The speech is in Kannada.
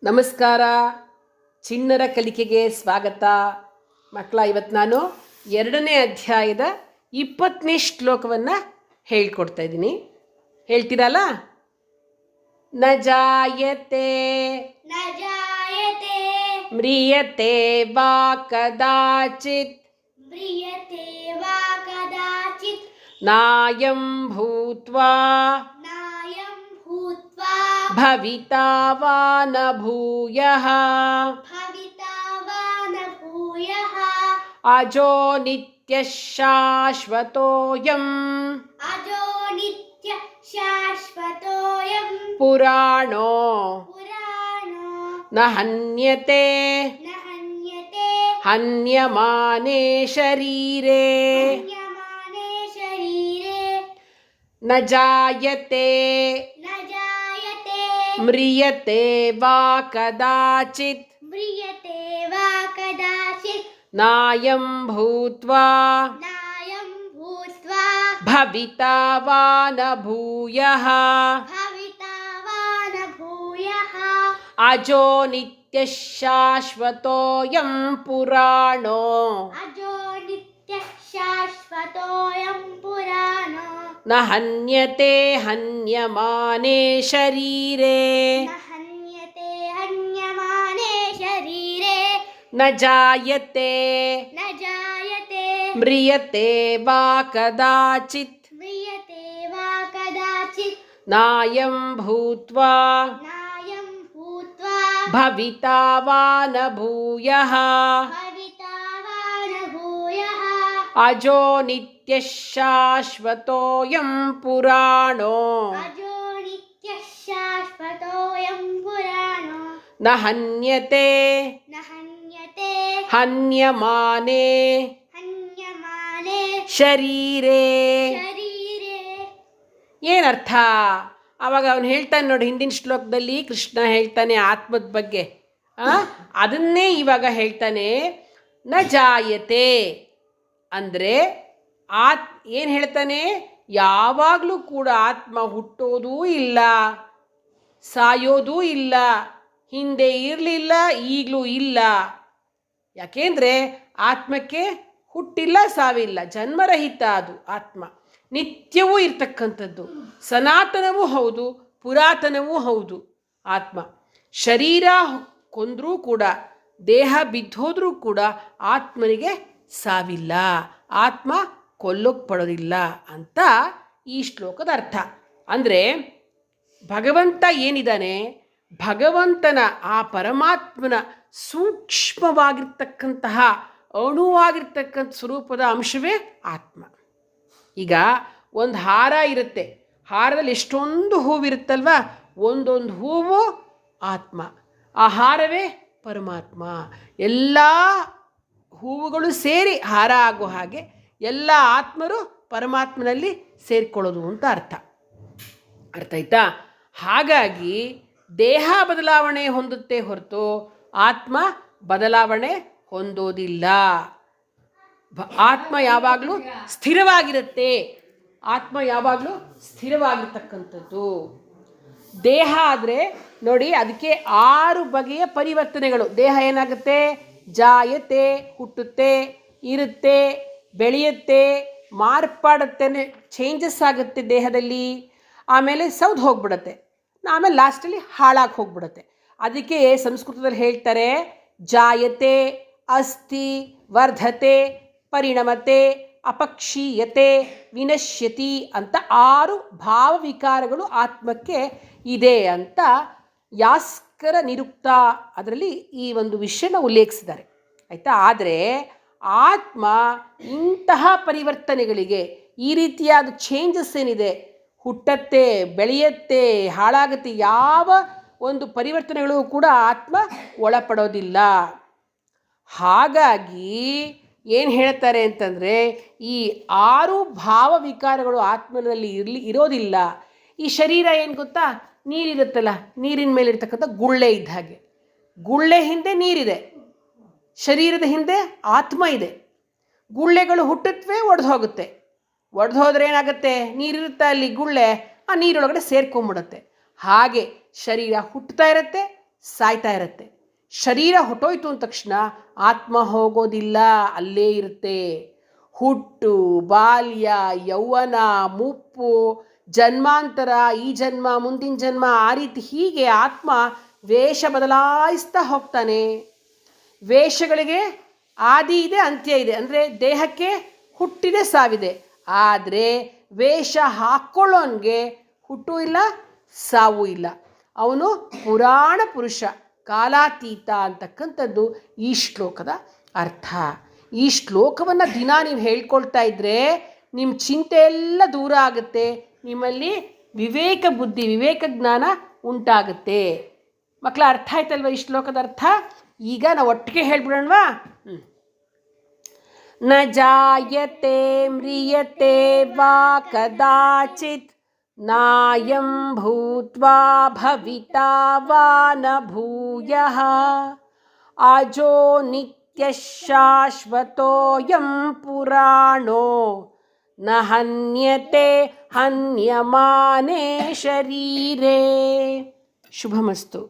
ನಮಸ್ಕಾರ. ಚಿಣ್ಣರ ಕಲಿಕೆಗೆ ಸ್ವಾಗತ. ಮಕ್ಕಳ, ಇವತ್ತು ನಾನು 2ನೇ ಅಧ್ಯಾಯದ 20ನೇ ಶ್ಲೋಕವನ್ನು ಹೇಳ್ಕೊಡ್ತಾ ಇದ್ದೀನಿ. ಹೇಳ್ತೀರಲ್ಲ? ನ ಜಾಯತೆ ಮ್ರಿಯತೆ ವಾ ಕದಾಚಿತ್ ನಾಯಂ ಭೂತ್ವಾ ಭವಿತಾ ವಾ ನ ಭೂಯಃ ಅಜೋ ನಿತ್ಯಃ ಶಾಶ್ವತೋಯಂ ಪುರಾಣೋ ನ ಹನ್ಯತೆ ಹನ್ಯಮಾನೇ ಶರೀರೇ. ನ ಜಾಯತೆ ಮ್ರಿಯತೆ ವಾ ಕದಾಚಿತ್ ನಾಯಂ ಭೂತ್ವಾ ಭವಿತಾ ವಾ ನ ಭೂಯಃ ಅಜೋ ನಿತ್ಯಃ ಶಾಶ್ವತೋಯಂ ಪುರಾಣೋ ನ ಹನ್ಯತೆ ಹನ್ಯಮಾನೇ ಶರೀರೇ. ನ ಜಾಯತೆ ಮ್ರಿಯತೆ ವಾ ಕದಾಚಿತ್ ನಾಯಂ ಭೂತ್ವಾ ಭವಿತಾ ವಾ ನ ಭೂಯಃ ಅಜೋ ನಿತ್ಯಃ ಶಾಶ್ವತೋಯಂ ಪುರಾಣೋ ನ ಹನ್ಯತೆ ಹನ್ಯಮಾನೇ ಶರೀರೇ. ಏನರ್ಥ? ಆವಾಗ ಅವನು ಹೇಳ್ತಾನೆ ನೋಡಿ, ಹಿಂದಿನ ಶ್ಲೋಕದಲ್ಲಿ ಕೃಷ್ಣ ಹೇಳ್ತಾನೆ ಆತ್ಮದ ಬಗ್ಗೆ, ಅದನ್ನೇ ಇವಾಗ ಹೇಳ್ತಾನೆ. ನ ಜಾಯತೆ ಅಂದರೆ ಏನು ಹೇಳ್ತಾನೆ? ಯಾವಾಗಲೂ ಕೂಡ ಆತ್ಮ ಹುಟ್ಟೋದೂ ಇಲ್ಲ, ಸಾಯೋದೂ ಇಲ್ಲ, ಹಿಂದೆ ಇರಲಿಲ್ಲ, ಈಗಲೂ ಇಲ್ಲ. ಯಾಕೆಂದರೆ ಆತ್ಮಕ್ಕೆ ಹುಟ್ಟಿಲ್ಲ, ಸಾವಿಲ್ಲ, ಜನ್ಮರಹಿತ. ಅದು ಆತ್ಮ ನಿತ್ಯವೂ ಇರ್ತಕ್ಕಂಥದ್ದು, ಸನಾತನವೂ ಹೌದು, ಪುರಾತನವೂ ಹೌದು. ಆತ್ಮ ಶರೀರ ಕೊಂದರೂ ಕೂಡ, ದೇಹ ಬಿದ್ದೋದ್ರೂ ಕೂಡ ಆತ್ಮನಿಗೆ ಸಾವಿಲ್ಲ, ಆತ್ಮ ಕೊಲ್ಲೋಕೆ ಪಡೋದಿಲ್ಲ ಅಂತ ಈ ಶ್ಲೋಕದ ಅರ್ಥ. ಅಂದರೆ ಭಗವಂತ ಏನಿದ್ದಾನೆ, ಭಗವಂತನ ಆ ಪರಮಾತ್ಮನ ಸೂಕ್ಷ್ಮವಾಗಿರ್ತಕ್ಕಂತಹ ಅಣುವಾಗಿರ್ತಕ್ಕಂಥ ಸ್ವರೂಪದ ಅಂಶವೇ ಆತ್ಮ. ಈಗ ಒಂದು ಹಾರ ಇರುತ್ತೆ, ಹಾರದಲ್ಲಿ ಎಷ್ಟೊಂದು ಹೂವಿರುತ್ತಲ್ವ, ಒಂದೊಂದು ಹೂವು ಆತ್ಮ, ಆ ಹಾರವೇ ಪರಮಾತ್ಮ. ಎಲ್ಲ ಹೂವುಗಳು ಸೇರಿ ಹಾರ ಆಗೋ ಹಾಗೆ ಎಲ್ಲ ಆತ್ಮರು ಪರಮಾತ್ಮನಲ್ಲಿ ಸೇರಿಕೊಳ್ಳೋದು ಅಂತ ಅರ್ಥ ಆಯ್ತಾ? ಹಾಗಾಗಿ ದೇಹ ಬದಲಾವಣೆ ಹೊಂದುತ್ತೆ ಹೊರತು ಆತ್ಮ ಬದಲಾವಣೆ ಹೊಂದೋದಿಲ್ಲ. ಆತ್ಮ ಯಾವಾಗಲೂ ಸ್ಥಿರವಾಗಿರುತ್ತೆ, ಆತ್ಮ ಯಾವಾಗಲೂ ಸ್ಥಿರವಾಗಿರ್ತಕ್ಕಂಥದ್ದು. ದೇಹ ಆದರೆ ನೋಡಿ, ಅದಕ್ಕೆ 6 ಬಗೆಯ ಪರಿವರ್ತನೆಗಳು. ದೇಹ ಏನಾಗುತ್ತೆ? ಜಾಯತೆ, ಹುಟ್ಟುತ್ತೆ, ಇರುತ್ತೆ, ಬೆಳೆಯುತ್ತೆ, ಮಾರ್ಪಾಡುತ್ತೆ, ಚೇಂಜಸ್ ಆಗುತ್ತೆ ದೇಹದಲ್ಲಿ, ಆಮೇಲೆ ಸೌದು ಹೋಗ್ಬಿಡುತ್ತೆ, ಆಮೇಲೆ ಲಾಸ್ಟಲ್ಲಿ ಹಾಳಾಗಿ ಹೋಗ್ಬಿಡುತ್ತೆ. ಅದಕ್ಕೆ ಸಂಸ್ಕೃತದಲ್ಲಿ ಹೇಳ್ತಾರೆ, ಜಾಯತೆ, ಅಸ್ಥಿ, ವರ್ಧತೆ, ಪರಿಣಮತೆ, ಅಪಕ್ಷೀಯತೆ, ವಿನಶ್ಯತಿ ಅಂತ 6 ಭಾವವಿಕಾರಗಳು ಆತ್ಮಕ್ಕೆ ಇದೆ ಅಂತ ಯಾಸ್ಕರ ನಿರುಕ್ತ ಅದರಲ್ಲಿ ಈ ಒಂದು ವಿಷಯನ ಉಲ್ಲೇಖಿಸಿದ್ದಾರೆ, ಆಯಿತಾ? ಆದರೆ ಆತ್ಮ ಇಂತಹ ಪರಿವರ್ತನೆಗಳಿಗೆ, ಈ ರೀತಿಯಾದ ಚೇಂಜಸ್ ಏನಿದೆ, ಹುಟ್ಟತ್ತೆ, ಬೆಳೆಯುತ್ತೆ, ಹಾಳಾಗುತ್ತೆ, ಯಾವ ಒಂದು ಪರಿವರ್ತನೆಗಳು ಕೂಡ ಆತ್ಮ ಒಳಪಡೋದಿಲ್ಲ. ಹಾಗಾಗಿ ಏನು ಹೇಳ್ತಾರೆ ಅಂತಂದರೆ, ಈ 6 ಭಾವವಿಕಾರಗಳು ಆತ್ಮನಲ್ಲಿ ಇರೋದಿಲ್ಲ. ಈ ಶರೀರ ಏನು ಗೊತ್ತಾ? ನೀರಿರುತ್ತಲ್ಲ, ನೀರಿನ ಮೇಲೆ ಇರ್ತಕ್ಕಂಥ ಗುಳ್ಳೆ ಇದ್ದ ಹಾಗೆ. ಗುಳ್ಳೆ ಹಿಂದೆ ನೀರಿದೆ, ಶರೀರದ ಹಿಂದೆ ಆತ್ಮ ಇದೆ. ಗುಳ್ಳೆಗಳು ಹುಟ್ಟುತ್ತವೆ, ಒಡೆದು ಹೋಗುತ್ತೆ. ಒಡೆದು ಹೋದರೆ ಏನಾಗುತ್ತೆ? ನೀರಿರುತ್ತೆ ಅಲ್ಲಿ ಗುಳ್ಳೆ, ಆ ನೀರೊಳಗಡೆ ಸೇರ್ಕೊಂಡ್ಬಿಡುತ್ತೆ. ಹಾಗೆ ಶರೀರ ಹುಟ್ಟುತ್ತಾ ಇರುತ್ತೆ, ಸಾಯ್ತಾ ಇರುತ್ತೆ. ಶರೀರ ಹೊಟ್ಟೋಯ್ತು ಅಂದ ತಕ್ಷಣ ಆತ್ಮ ಹೋಗೋದಿಲ್ಲ, ಅಲ್ಲೇ ಇರುತ್ತೆ. ಹುಟ್ಟು, ಬಾಲ್ಯ, ಯೌವನ, ಮುಪ್ಪು, ಜನ್ಮಾಂತರ, ಈ ಜನ್ಮ, ಮುಂದಿನ ಜನ್ಮ, ಆ ರೀತಿ ಹೀಗೆ ಆತ್ಮ ವೇಷ ಬದಲಾಯಿಸ್ತಾ ಹೋಗ್ತಾನೆ. ವೇಷಗಳಿಗೆ ಆದಿ ಇದೆ, ಅಂತ್ಯ ಇದೆ. ಅಂದರೆ ದೇಹಕ್ಕೆ ಹುಟ್ಟಿದೆ, ಸಾವಿದೆ. ಆದರೆ ವೇಷ ಹಾಕ್ಕೊಳ್ಳೋನ್ಗೆ ಹುಟ್ಟು ಇಲ್ಲ, ಸಾವು ಇಲ್ಲ. ಅವನು ಪುರಾಣ ಪುರುಷ, ಕಾಲಾತೀತ ಅಂತಕ್ಕಂಥದ್ದು ಈ ಶ್ಲೋಕದ ಅರ್ಥ. ಈ ಶ್ಲೋಕವನ್ನು ದಿನ ನೀವು ಹೇಳ್ಕೊಳ್ತಾ ಇದ್ದರೆ ನಿಮ್ಮ ಚಿಂತೆ ಎಲ್ಲ ದೂರ ಆಗುತ್ತೆ, ನಿಮ್ಮಲ್ಲಿ ವಿವೇಕ ಬುದ್ಧಿ, ವಿವೇಕ ಜ್ಞಾನ ಉಂಟಾಗುತ್ತೆ. ಮಕ್ಕಳ ಅರ್ಥ ಆಯ್ತಲ್ವ ಈ ಶ್ಲೋಕದ ಅರ್ಥ? ಈಗ ನಾವು ಒಟ್ಟಿಗೆ ಹೇಳ್ಬಿಡೋಣವಾ? ನ ಜಾಯತೆ ಮ್ರಿಯತೆ ವಾ ಕದಾಚಿತ್ ನಾಯಂ ಭೂತ್ವಾ ಭವಿತಾ ವಾ ನ ಭೂಯಃ ಅಜೋ ನಿತ್ಯಃ ಶಾಶ್ವತೋಯಂ ಪುರಾಣೋ ನ ಹನ್ಯತೆ ಹನ್ಯಮಾನೇ ಶರೀರೇ. ಶುಭಮಸ್ತು.